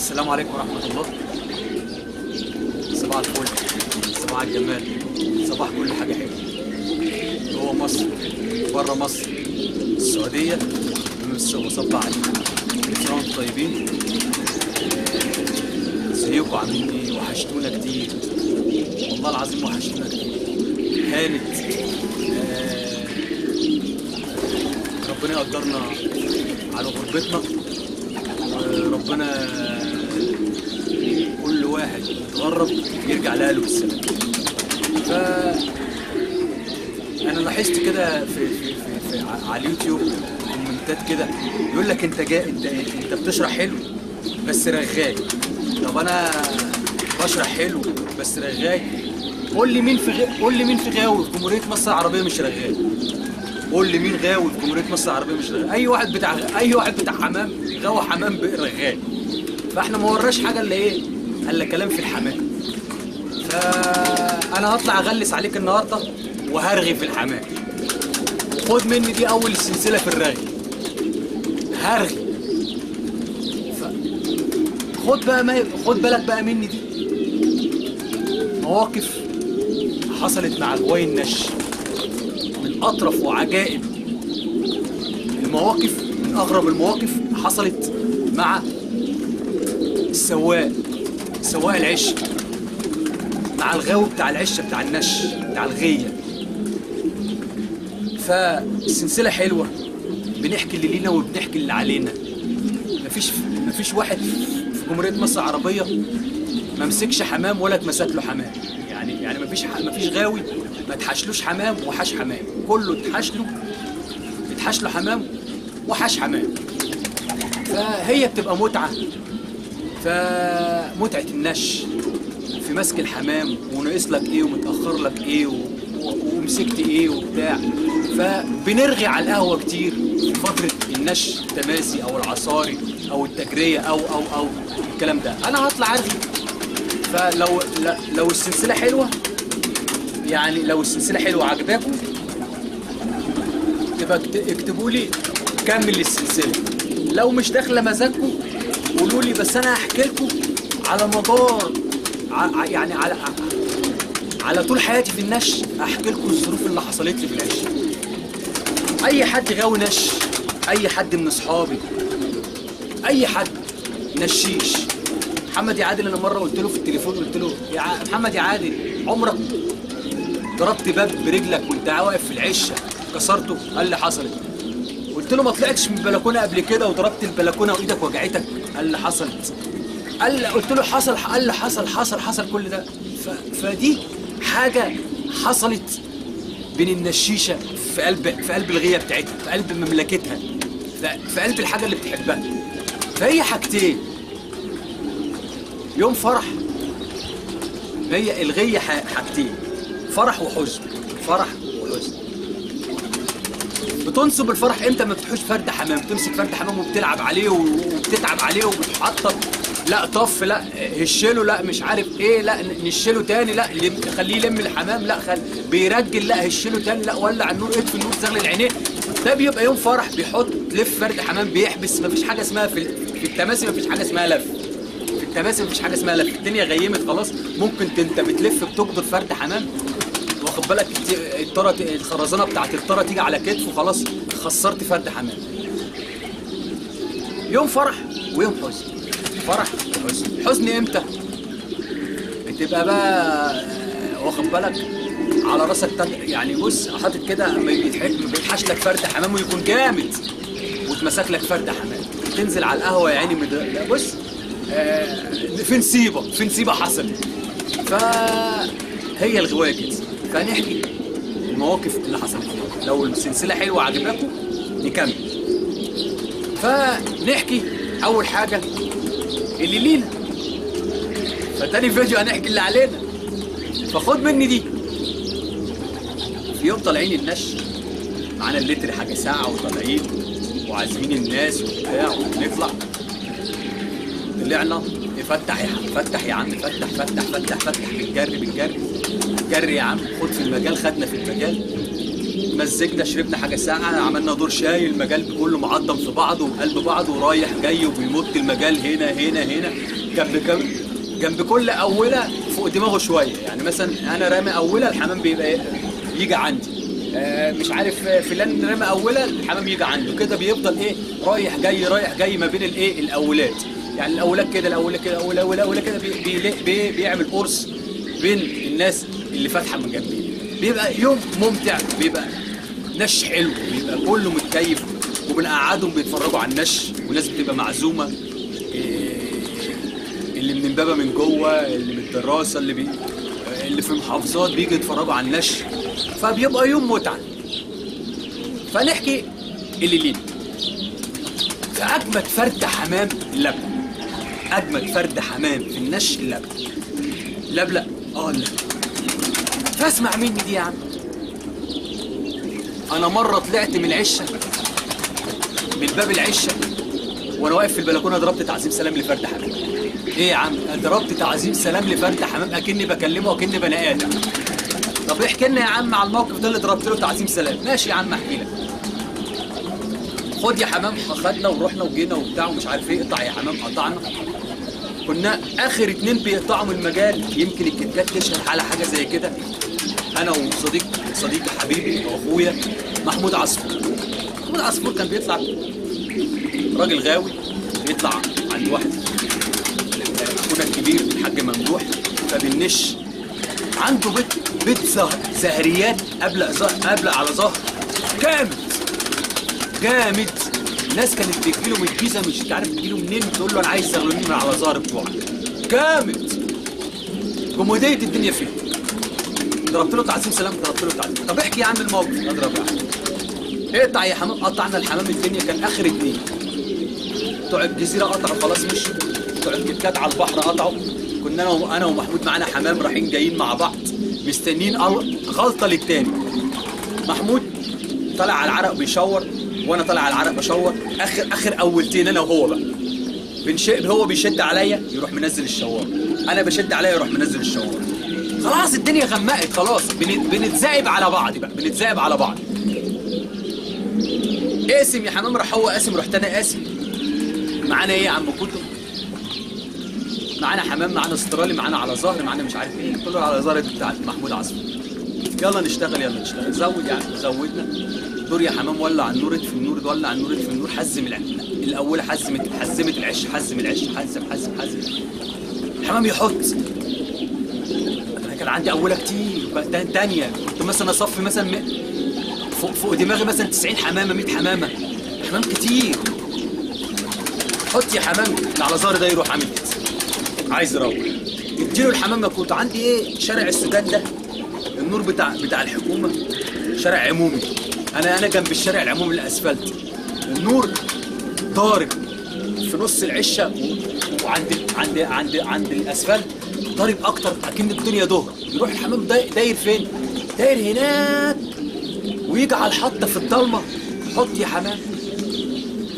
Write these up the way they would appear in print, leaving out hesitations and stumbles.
السلام عليكم ورحمة الله. صباح الفل، صباح الجمال، صباح كل حاجة حلوة جوه مصر بره مصر السعودية. بمسي وصب عليكم، كل سنة وانتم طيبين. ازيكم عاملين ايه؟ وحشتونا كتير والله العظيم، وحشتونا كتير. هانت ربنا يقدرنا على غربتنا، وربنا كل واحد يتغرب يرجع لأهله بالسلامة. أنا لاحظت كده في على اليوتيوب كومنتات كده يقول لك أنت بتشرح حلو بس رغاي. طب أنا بشرح حلو بس رغاي؟ قول لي مين في غاوي في جمهورية مصر العربية مش رغاي؟ قول لي مين غاوي في جمهورية مصر العربية مش رغاي؟ أي واحد بتاع حمام غاوي حمام رغاي. فاحنا ما ورناش حاجة الا كلام في الحمام. فانا هطلع اغلس عليك النهارده وهرغي في الحمام. خد مني دي اول السلسله في الرغي، هرغي. خد بالك بقى مني دي مواقف حصلت مع غواي النش، من اطرف وعجائب المواقف، من اغرب المواقف حصلت مع سواق العش، مع الغاوي بتاع العشه بتاع النش بتاع الغيه. فالسلسله حلوه، بنحكي اللي لينا وبنحكي اللي علينا. مفيش واحد في جمهوريه مصر العربيه ما مسكش حمام ولا اتمسك له حمام. يعني مفيش غاوي ما اتحشلوش حمام وحاش حمام، كله اتحش له حمام وحاش حمام. فهي بتبقى متعه، فمتعة النش في مسك الحمام، وناقص لك ايه ومتأخر لك ايه ومسكت ايه وبتاع. فبنرغي على القهوة كتير في فترة النش التماسي او العصاري او التجرية او الكلام ده. انا هطلع ارغي. فلو السلسلة حلوة، يعني لو السلسلة حلوة عجباكم تبقى اكتبوا لي كمل السلسلة. لو مش داخلة مزاجكم قولوا لي، بس انا هحكي لكم على مدار يعني على طول حياتي في النش. هحكي لكم الظروف اللي حصلت لي في العش. اي حد غاوي نش، اي حد من اصحابي، اي حد نشيش. محمد يا عادل، انا مره قلت له في التليفون، قلت له يا محمد يا عادل، عمرك ضربت باب برجلك وانت واقف في العشه كسرته؟ قال لي حصلت. قلت له ما طلعتش من البلكونه قبل كده وضربت البلكونه وايدك وجعتك؟ قال لي حصلت. قلت له حصل؟ قال لي حصل كل ده. فدي حاجه حصلت بين النشيشه في قلب الغيه بتاعتها، في قلب مملكتها، في قلب الحاجه اللي بتحبها. فهي حاجتين، يوم فرح. هي الغيه حاجتين، فرح وحزن. فرح وحزن. بتنصب الفرح امتى؟ ما بتحوش فرد حمام، بتمسك فرد حمام وبتلعب عليه وبتتعب عليه وبتحطب، لا طف، لا هشله، لا مش عارف ايه، لا نشله تاني، لا خليه يلم الحمام، لا بيرجل، لا هشله تاني، لا ولع النور، اطفي النور، زغلل عينيه. ده بيبقى يوم فرح. بيحط لف فرد حمام، بيحبس. مفيش حاجه اسمها في التماسي، مفيش حاجه اسمها لف. في التماسي مفيش حاجه اسمها لف. الدنيا غيمت خلاص. ممكن انت بتلف بتقدر فرد حمام، واخد بالك، الخرزانه بتاعت الطاره تيجي على كتفه، خلاص خسرت فرد حمام. يوم فرح ويوم حزن. فرح وحزن. حزن امتى؟ بتبقى بقى واخد بالك على راسك يعني بص حاطط كده، ما بيتحش لك فرد حمام ويكون جامد، وتمسك لك فرد حمام، تنزل على القهوه يا عيني بص في نصيبه حصلت. فهي الغوايه كده. فنحكي المواقف اللي حصلت. لو السلسله حلوه عجباكم نكمل. فنحكي اول حاجه اللي لينا، فتاني فيديو هنحكي اللي علينا. فخد مني دي. في يوم طالعين النش، معانا اللتر حاجه ساعه وطالعين وعازمين الناس وبتاع، ونطلع. طلعنا فتح يا عم، فتح، بنجري يا عم. خد في المجال، خدنا في المجال. اتمزجنا، شربنا حاجه ساقعه، عملنا دور شاي، المجال كله معضم في بعضه وقلب بعضه ورايح جاي وبيمط المجال هنا هنا هنا جنب كل اوله فوق دماغه شويه. يعني مثلا انا رامي اوله الحمام بيبقى يجي عندي، مش عارف فلان رامي اوله الحمام يجي عنده، كده بيفضل ايه رايح جاي رايح جاي ما بين الايه الاولات. يعني الاولاد كده الاولاد كده الاولاد كده بيعمل قرص بين الناس اللي فاتحه من جنبي. بيبقى يوم ممتع، بيبقى نش حلو، بيبقى كله متكيف وبنقعدهم بيتفرجوا على النش، والناس بتبقى معزومه، اللي من امبابه من جوه، اللي من الدراسه، اللي في محافظات بيجي يتفرجوا على النش، فبيبقى يوم متعه. فنحكي اللي لينا فاجمد فرد حمام اللبلة. اجمد فرد حمام في النش اللبلة. لبلة اللبلة. فاسمع مني دي يا عم. انا مره طلعت من العشه، من باب العشه، وانا واقف في البلكونه ضربت تعظيم سلام لفرد حمام. ايه يا عم؟ ضربت تعظيم سلام لفرد حمام اكني بكلمه واكني بني ادم. طب احكي لنا يا عم على الموقف ده اللي ضربت له تعظيم سلام. ماشي يا عم احكي لك. خد يا حمام، خدنا ورحنا وجينا وبتاع ومش عارف ايه. اقطع يا حمام، قطعنا. كنا اخر 2 بيقطعوا من المجال، يمكن الكتكات تشهد على حاجه زي كده. انا وصديق حبيبي واخويا محمود عصفور. محمود عصفور كان بيطلع راجل غاوي، بيطلع عند واحد اخونا الكبير الحاج ممدوح، فبالنش عنده بيت زهريات قبل على ظهر جامد. الناس كانت بتجيله من الجيزه، مش عارف تجيله منين، تقول له انا عايز زغلولين من على ظهر بتوعك. جامد كوموديه الدنيا فيه. ضربت له تعظيم سلام، ضربت له تعظيم. طب احكي يا عم الموقف. اضرب يا عم. اقطع يا حمام. قطعنا الحمام. الدنيا كان اخر 2 بتوع الجزيره قطعوا خلاص، مش بتوع الكتكات على البحر قطعوا. كنا انا ومحمود معانا حمام رايحين جايين مع بعض مستنيين غلطه للتاني. محمود طالع على العرق بيشور وانا طالع على العرق بشور. اخر اولتين انا وهو بقى هو بيشد عليا يروح منزل الشوار، انا بشد عليا يروح منزل الشوار. خلاص الدنيا غمقت، خلاص بنتذائب على بعض بقى، بنتذائب على بعض. قاسم يا حمام راح هو قاسم، رحت انا قاسم. معانا ايه يا عم كله؟ معانا حمام، معانا استرالي، معانا على ظهر، معانا مش عارف ايه، كله على ظهر بتاع محمود عصفور. يلا نشتغل زود يعني. زودنا دور يا حمام، ولع النور، في النور، ولع النور، في النور، حزم الاول، حزمت العش، حزم حزم الحمام يحط. انا كان عندي اوله كتير بقى، تانية كنت مثلا اصفي مثلا فوق دماغي مثلا 90 حمامه، 100 حمامه، حمام كتير. حط يا حمام اللي على ظهري ده يروح عامل كده، عايز يروح. اديله الحمام. كنت عندي ايه شارع السودان ده، النور بتاع الحكومه، شارع عمومي. انا جنب الشارع العمومي الاسفلت، النور ضارب في نص العشه عند الاسفلت، ضارب اكتر اكن الدنيا ظهر. يروح الحمام داير فين؟ داير هناك، ويجي على الحطه في الضلمه. حط يا حمام.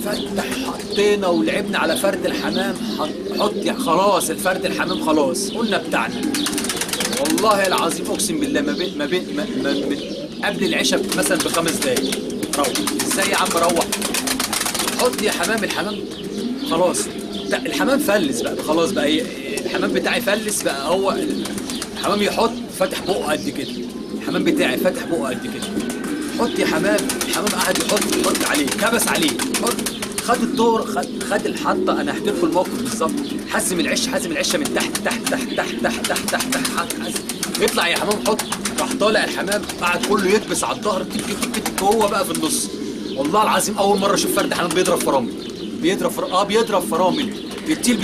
فتح، حطينا ولعبنا على فرد الحمام. حط يا خلاص، الفرد الحمام خلاص قلنا بتاعنا. والله العظيم اقسم بالله ما بين قبل العشاء مثلا ب5 دقايق روح. ازاي يا عم روح؟ حط يا حمام. الحمام خلاص، الحمام فلس بقى خلاص بقى. الحمام بتاعي فلس بقى. هو الحمام يحط فاتح بقه قد كده، الحمام بتاعي فاتح بقه قد كده. حط يا حمام. الحمام قاعد يحط عليه، كبس عليه، حط. خد الدور، خد الحطه. انا هحكي لكم الموقف بالظبط. حزم العشه من تحت تحت. يطلع يا حمام حط. راح طالع الحمام قاعد كله يكبس على الظهر، تك هو بقى في النص. والله العظيم اول مره اشوف فرد حمام بيضرب فرامل. بيضرب فرامل. التيل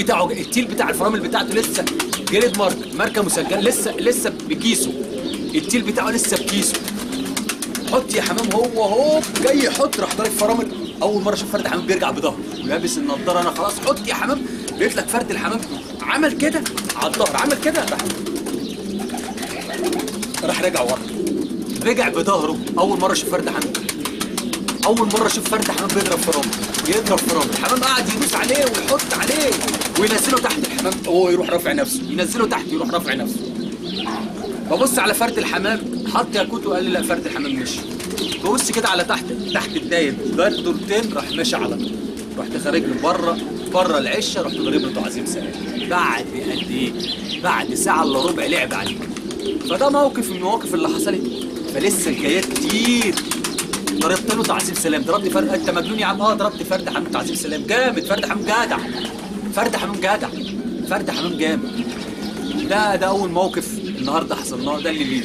بتاع الفرامل بتاعته لسه جريد ماركه مسجله، لسه بكيسه. التيل بتاعه لسه بكيسه. حط يا حمام. هو جاي يحط، راح ضارب فرامل. اول مره اشوف فرد حمام بيرجع بظهره ولابس النضاره. انا خلاص حط يا حمام. لقيت لك فرد الحمام عمل كده على الظهر، عمل كده، راح رجع ورا، رجع بظهره. اول مره اشوف فرد حمام، بيضرب فرامل. الحمام قاعد يدوس عليه ويحط عليه وينزله تحت. الحمام هو يروح رافع نفسه، ينزله تحت يروح رافع نفسه. ببص على فرد الحمام، حط يا كوتو، قال لي لا فرد الحمام مشي. تبص كده على تحت الداير دورتين، راح ماشي على طول. رحت خارج له بره العشه، رحت ضارب له تعظيم سلام. بعد قد ايه؟ بعد ساعه الا ربع لعب عليه. فده موقف من المواقف اللي حصلت. فلسه الجايات كتير. ضربت له تعظيم سلام، ضربت فرد. انت مجنون يا عم؟ ضربت فرد حمام تعظيم سلام جامد. فرد حمام جدع، فرد حمام جدع، فرد حمام جامد. ده اول موقف النهارده حصلناه، ده اللي ليه.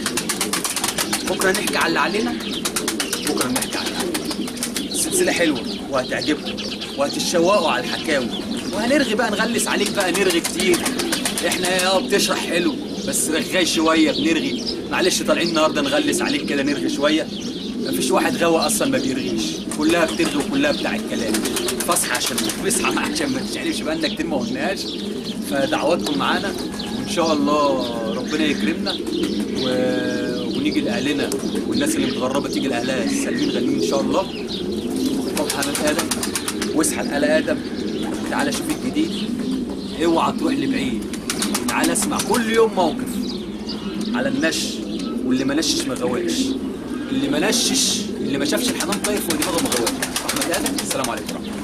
بكره نحكي على اللي علينا، بكره نحكي على اللي علينا. السلسله حلوه وهتعجبكم وهتتشوقوا على الحكاوي، وهنرغي بقى، نغلس عليك بقى، نرغي كتير. احنا بتشرح حلو بس رغاي شويه، بنرغي. معلش طالعين النهارده نغلس عليك كده، نرغي شويه. مفيش واحد غاوي اصلا ما بيرغيش، كلها بترغي وكلها بتاع الكلام. فاصحى عشان ما تشعلش بقالنا كتير ما قلناهاش. فدعواتكم معانا، وان شاء الله ربنا يكرمنا ونيجي لاهلنا، والناس اللي متغربه تيجي لاهلها سالمين غانمين ان شاء الله. طب حمام ادم واصحى لآل ادم، تعالى شوف الجديد، اوعى تروح لبعيد. تعالى اسمع كل يوم موقف على النش، واللي ما نشش ما غواش، اللي ما نشش، اللي ما شافش الحمام طاير فوق دماغه ما غواش. احمد ادم، السلام عليكم ورحمه الله.